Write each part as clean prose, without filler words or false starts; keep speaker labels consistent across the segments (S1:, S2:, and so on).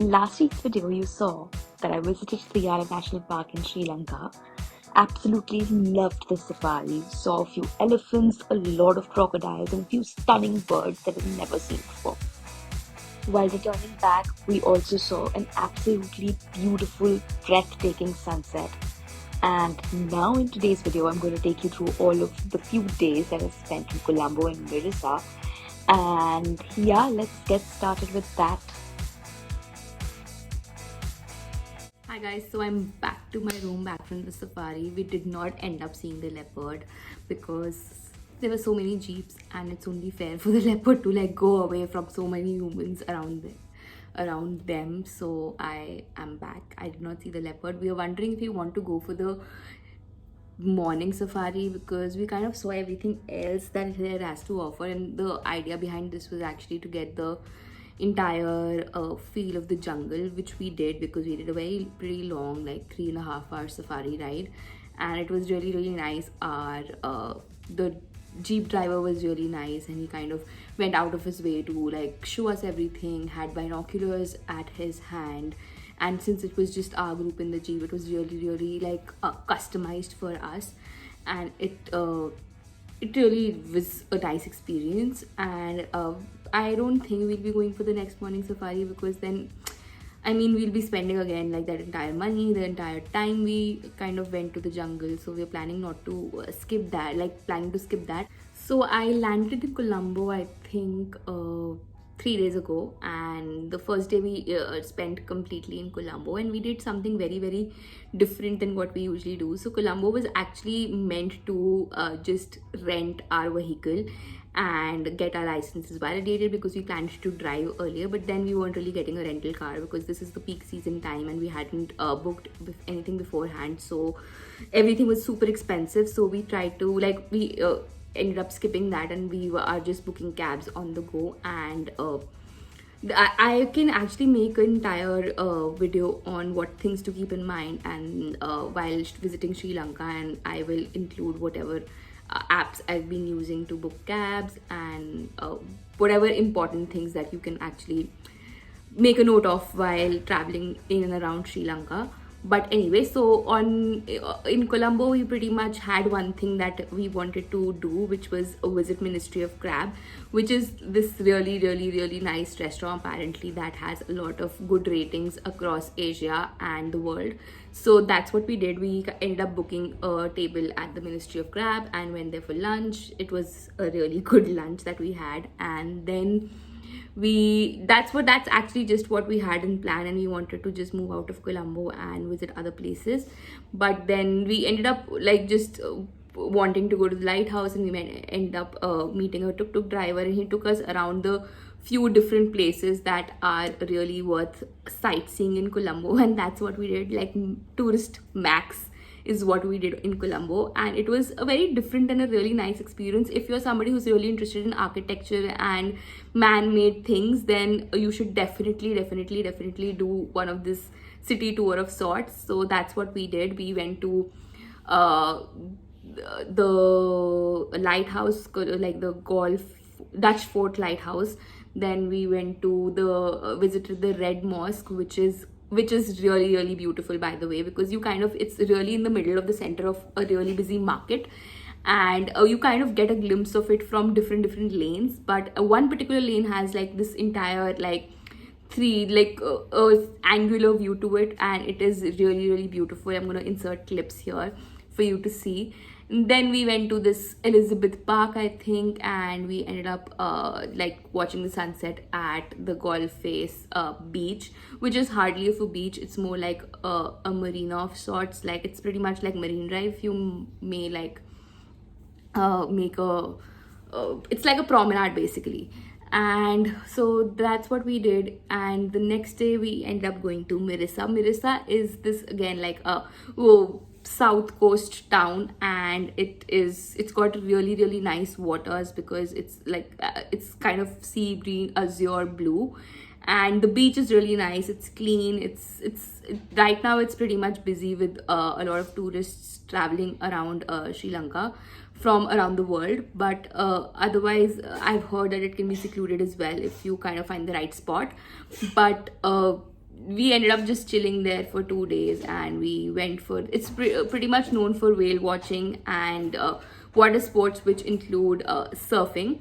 S1: In last week's video, you saw that I visited Triyala National Park in Sri Lanka. Absolutely loved the safari. Saw a few elephants, a lot of crocodiles, and a few stunning birds that I've never seen before. While returning back, we also saw an absolutely beautiful, breathtaking sunset. And now, in today's video, I'm going to take you through all of the few days that I spent in Colombo and Mirissa. And yeah, let's get started with that.
S2: Hi guys, so I'm back to my room, back from the safari. We did not end up seeing the leopard because there were so many jeeps, and it's only fair for the leopard to like go away from so many humans around them. So I am back. I did not see the leopard. We are wondering if we want to go for the morning safari because we kind of saw everything else that it has to offer, and the idea behind this was actually to get the entire feel of the jungle, which we did because we did a very pretty long, like 3.5 hour safari ride, and it was really nice. Our the jeep driver was really nice, and he kind of went out of his way to like show us everything, had binoculars at his hand, and since it was just our group in the jeep, it was really like customized for us, and it really was a nice experience. And I don't think we'll be going for the next morning safari because then I mean we'll be spending again like that entire money, the entire time we kind of went to the jungle. So we're planning not to skip that, like planning to skip that. So I landed in Colombo, I think 3 days ago, and the first day we spent completely in Colombo, and we did something very different than what we usually do. So Colombo was actually meant to just rent our vehicle and get our licenses validated because we planned to drive earlier, but then we weren't really getting a rental car because this is the peak season time and we hadn't booked anything beforehand, so everything was super expensive. So we tried to like we ended up skipping that, and we are just booking cabs on the go. And I can actually make an entire video on what things to keep in mind and while visiting Sri Lanka, and I will include whatever apps I've been using to book cabs and whatever important things that you can actually make a note of while traveling in and around Sri Lanka. But anyway, so on in Colombo, we pretty much had one thing that we wanted to do, which was a visit Ministry of Crab, which is this really nice restaurant apparently that has a lot of good ratings across Asia and the world. So that's what we did. We ended up booking a table at the Ministry of Crab and went there for lunch. It was a really good lunch that we had, and then that's actually just what we had in plan, and we wanted to just move out of Colombo and visit other places. But then we ended up like just wanting to go to the lighthouse, and we ended up meeting a tuk-tuk driver, and he took us around the few different places that are really worth sightseeing in Colombo, and that's what we did. Like tourist max is what we did in Colombo, and it was a very different and a really nice experience. If you're somebody who's really interested in architecture and man-made things, then you should definitely do one of this city tour of sorts. So that's what we did. We went to the lighthouse, like the golf Dutch Fort lighthouse. Then we went to the visited the Red Mosque, which is really beautiful, by the way, because you kind of, it's really in the middle of the center of a really busy market, and you kind of get a glimpse of it from different lanes. But one particular lane has like this entire like three like angular view to it, and it is really beautiful. I'm gonna insert clips here for you to see. Then we went to this Elizabeth Park, I think, and we ended up like watching the sunset at the Golf Face beach, which is hardly of a beach. It's more like a marina of sorts. Like it's pretty much like Marine Drive. You may like make a it's like a promenade basically. And so that's what we did. And the next day we ended up going to Mirissa. Mirissa is this again like a south coast town, and it's got really nice waters because it's like it's kind of sea green, azure blue, and the beach is really nice. It's clean. Right now it's pretty much busy with a lot of tourists traveling around Sri Lanka from around the world, but otherwise I've heard that it can be secluded as well if you kind of find the right spot. But we ended up just chilling there for 2 days, and we went for, it's pretty much known for whale watching and water sports, which include surfing.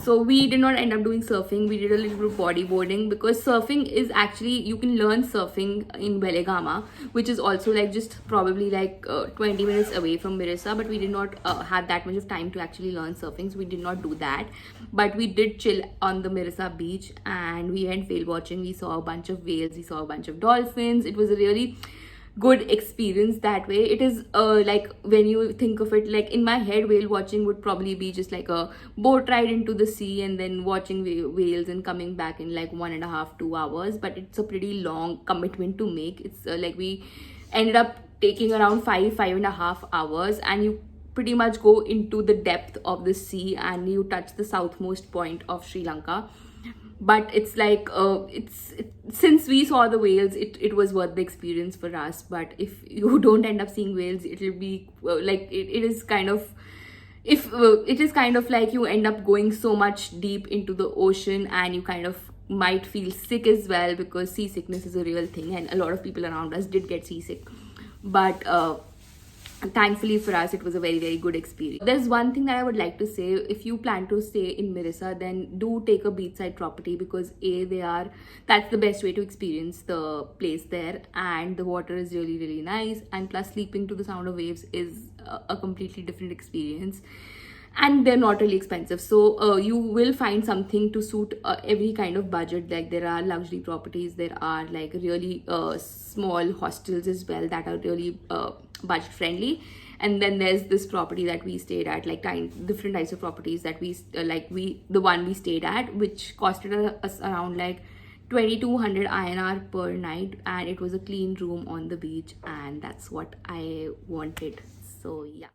S2: So we did not end up doing surfing. We did a little bit of bodyboarding, because surfing is actually, you can learn surfing in Belegama, which is also like just probably like 20 minutes away from Mirissa, but we did not have that much of time to actually learn surfing, so we did not do that. But we did chill on the Mirissa beach, and we went whale watching. We saw a bunch of whales, we saw a bunch of dolphins. It was a really good experience that way. It is like, when you think of it, like in my head, whale watching would probably be just like a boat ride into the sea and then watching whales and coming back in like 1.5-2 hours, but it's a pretty long commitment to make. It's like we ended up taking around 5.5 hours, and you pretty much go into the depth of the sea and you touch the southmost point of Sri Lanka. But it's like since we saw the whales, it was worth the experience for us. But if you don't end up seeing whales, it'll be like it is kind of, if it is kind of like you end up going so much deep into the ocean, and you kind of might feel sick as well, because seasickness is a real thing, and a lot of people around us did get seasick. But thankfully for us, it was a very, very good experience. There's one thing that I would like to say: if you plan to stay in Mirissa, then do take a beachside property, because that's the best way to experience the place there, and the water is really, really nice, and plus sleeping to the sound of waves is a completely different experience. And they're not really expensive, so you will find something to suit every kind of budget. Like, there are luxury properties, there are like really small hostels as well that are really budget friendly, and then there's this property that we stayed at, like different types of properties that the one we stayed at, which costed us around like 2200 INR per night, and it was a clean room on the beach, and that's what I wanted. So yeah.